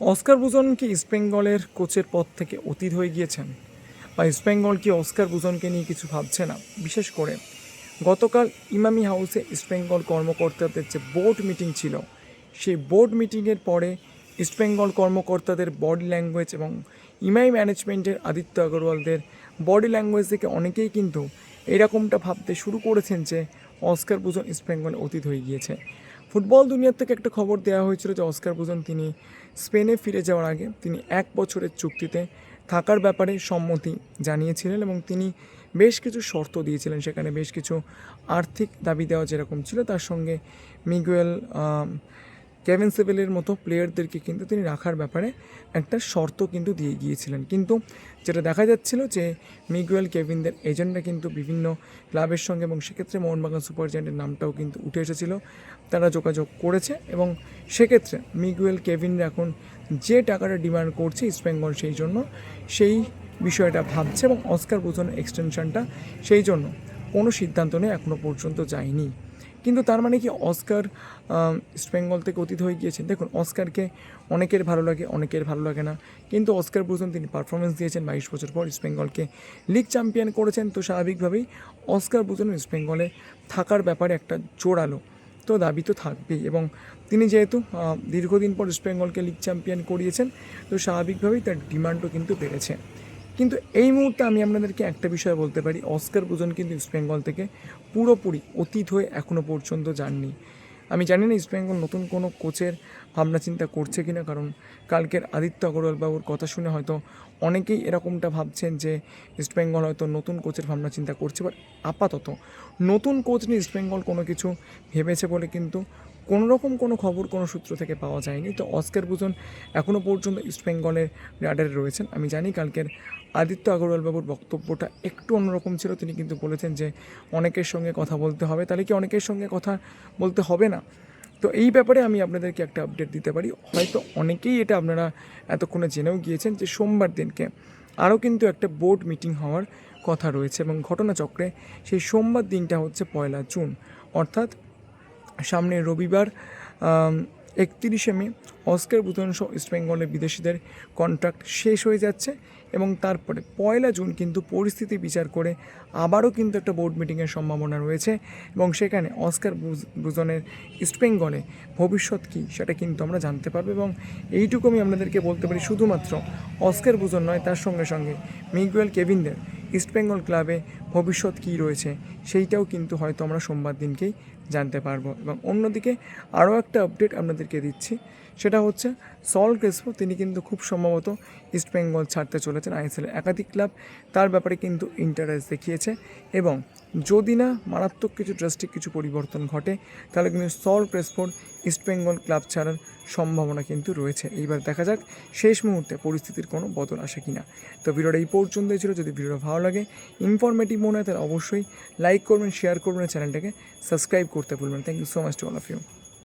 Oscar বুজন কি ইস্টবেঙ্গলের কোচের পদ থেকে অতীত হয়ে গিয়েছেন, বা ইস্টবেঙ্গল কি অস্কার বুজনকে নিয়ে কিছু ভাবছে না? বিশেষ করে গতকাল ইমামি হাউসে ইস্টবেঙ্গল কর্মকর্তাদের যে বোর্ড মিটিং ছিল, সেই বোর্ড মিটিংয়ের পরে ইস্টবেঙ্গল কর্মকর্তাদের বডি ল্যাঙ্গুয়েজ এবং ইমামি ম্যানেজমেন্টের আদিত্য আগরওয়ালদের বডি ল্যাঙ্গুয়েজ থেকে অনেকেই কিন্তু এরকমটা ভাবতে শুরু করেছেন যে অস্কার বুজন ইস্টবেঙ্গল অতীত হয়ে গিয়েছে। ফুটবল দুনিয়ার থেকে একটা খবর দেওয়া হয়েছিল যে অস্কার বুজন তিনি স্পেনে ফিরে যাওয়ার আগে তিনি 1 বছরের চুক্তিতে থাকার ব্যাপারে সম্মতি জানিয়েছিলেন এবং তিনি বেশ কিছু শর্ত দিয়েছিলেন। সেখানে বেশ কিছু আর্থিক দাবি দেওয়া যেরকম ছিল, তার সঙ্গে মিগুয়েল কেভিন সেভেলের মতো প্লেয়ারদেরকে কিন্তু তিনি রাখার ব্যাপারে একটা শর্ত কিন্তু দিয়ে গিয়েছিলেন। কিন্তু যেটা দেখা যাচ্ছিল যে মিগুয়েল কেভিনদের এজেন্টরা কিন্তু বিভিন্ন ক্লাবের সঙ্গে, এবং সেক্ষেত্রে মোহনবাগান সুপার জায়ান্টের নামটাও কিন্তু উঠে এসেছিল, তারা যোগাযোগ করেছে এবং সেক্ষেত্রে মিগুয়েল কেভিনরা এখন যে টাকাটা ডিমান্ড করছে ইস্টবেঙ্গল সেই জন্য সেই বিষয়টা ভাবছে, এবং অস্কার বুজনের এক্সটেনশনটা সেই জন্য কোনো সিদ্ধান্ত নিয়ে এখনও পর্যন্ত যায়নি। কিন্তু তার মানে কি অস্কার ইস্টবেঙ্গল থেকে অতীত হয়ে গিয়েছেন? দেখুন, অস্কারকে অনেকের ভালো লাগে, অনেকের ভালো লাগে না, কিন্তু অস্কার বুজন তিনি পারফরমেন্স দিয়েছেন 22 বছর পর, ইস্টবেঙ্গলকে লিগ চ্যাম্পিয়ন করেছেন। তো স্বাভাবিকভাবেই অস্কার বুজন ইস্টবেঙ্গলে থাকার ব্যাপারে একটা জোরালো তো দাবি তো থাকবেই, এবং তিনি যেহেতু দীর্ঘদিন পর ইস্টবেঙ্গলকে লিগ চ্যাম্পিয়ন করিয়েছেন, তো স্বাভাবিকভাবেই তার ডিমান্ডও কিন্তু বেড়েছে। কিন্তু এই মুহূর্তে আমি আপনাদেরকে একটা বিষয় বলতে পারি, অস্কার বুজন কিন্তু ইস্টবেঙ্গল থেকে পুরোপুরি অতীত হয়ে এখনও পর্যন্ত যাননি। আমি জানি না ইস্টবেঙ্গল নতুন কোনো কোচের ভাবনা চিন্তা করছে কি না, কারণ কালকের আদিত্য আগরওয়াল বাবুর কথা শুনে হয়তো অনেকেই এরকমটা ভাবছেন যে ইস্টবেঙ্গল হয়তো নতুন কোচের ভাবনা চিন্তা করছে। বাট আপাতত নতুন কোচ নিয়ে ইস্টবেঙ্গল কোনো কিছু ভেবেছে বলে কিন্তু কোনো রকম কোনো খবর কোনো সূত্র থেকে পাওয়া যায়নি। তো অস্কার বুজন এখনও পর্যন্ত ইস্টবেঙ্গলের রাডারে রয়েছেন। আমি জানি কালকের আদিত্য আগরওয়াল বাবুর বক্তব্যটা একটু অন্যরকম ছিল। তিনি কিন্তু বলেছেন যে অনেকের সঙ্গে কথা বলতে হবে। তাহলে কি অনেকের সঙ্গে কথা বলতে হবে না? তো এই ব্যাপারে আমি আপনাদেরকে একটা আপডেট দিতে পারি, হয়তো অনেকেই এটা আপনারা এতক্ষণে জেনেও গিয়েছেন যে সোমবার দিনকে আরও কিন্তু একটা বোর্ড মিটিং হওয়ার কথা রয়েছে, এবং ঘটনাচক্রে সেই সোমবার দিনটা হচ্ছে 1 জুন, অর্থাৎ সামনের রবিবার 31শে মে অস্কার বুজন সহ ইস্টবেঙ্গলের বিদেশিদের কন্ট্রাক্ট শেষ হয়ে যাচ্ছে, এবং তারপরে 1 জুন কিন্তু পরিস্থিতি বিচার করে আবারও কিন্তু একটা বোর্ড মিটিংয়ের সম্ভাবনা রয়েছে, এবং সেখানে অস্কার বুজনের ইস্টবেঙ্গলে ভবিষ্যৎ কী সেটা কিন্তু আমরা জানতে পারবো। এবং এইটুকু আমি আপনাদেরকে বলতে পারি, শুধুমাত্র অস্কার বুজন নয়, তার সঙ্গে সঙ্গে মিগুয়েল কেভিনদের ইস্টবেঙ্গল ক্লাবে ভবিষ্যৎ কী রয়েছে সেইটাও কিন্তু হয়তো আমরা সোমবার দিনকেই জানতে পারবো। এবং অন্যদিকে আরও একটা আপডেট আপনাদেরকে দিচ্ছি, সেটা হচ্ছে সল ক্রেসপো তিনি কিন্তু খুব সম্ভবত ইস্টবেঙ্গল ছাড়তে চলেছেন। আইএসএলের একাধিক ক্লাব তার ব্যাপারে কিন্তু ইন্টারেস্ট দেখিয়েছে, এবং যদি না মারাত্মক কিছু ড্রাস্টিক কিছু পরিবর্তন ঘটে, তাহলে কিন্তু সল ক্রেসপোর ইস্টবেঙ্গল ক্লাব ছাড়ার সম্ভাবনা কিন্তু রয়েছে। এইবার দেখা যাক শেষ মুহূর্তে পরিস্থিতির কোনো বদল আসে কি না। তো ভিডিওটা এই পর্যন্তই ছিল। যদি ভিডিওটা ভালো লাগে, ইনফরমেটিভ মনে হয়, তাহলে অবশ্যই লাইক করবেন, শেয়ার করবেন, চ্যানেলটাকে সাবস্ক্রাইব করতে ভুলবেন। Thank you so much to all of you.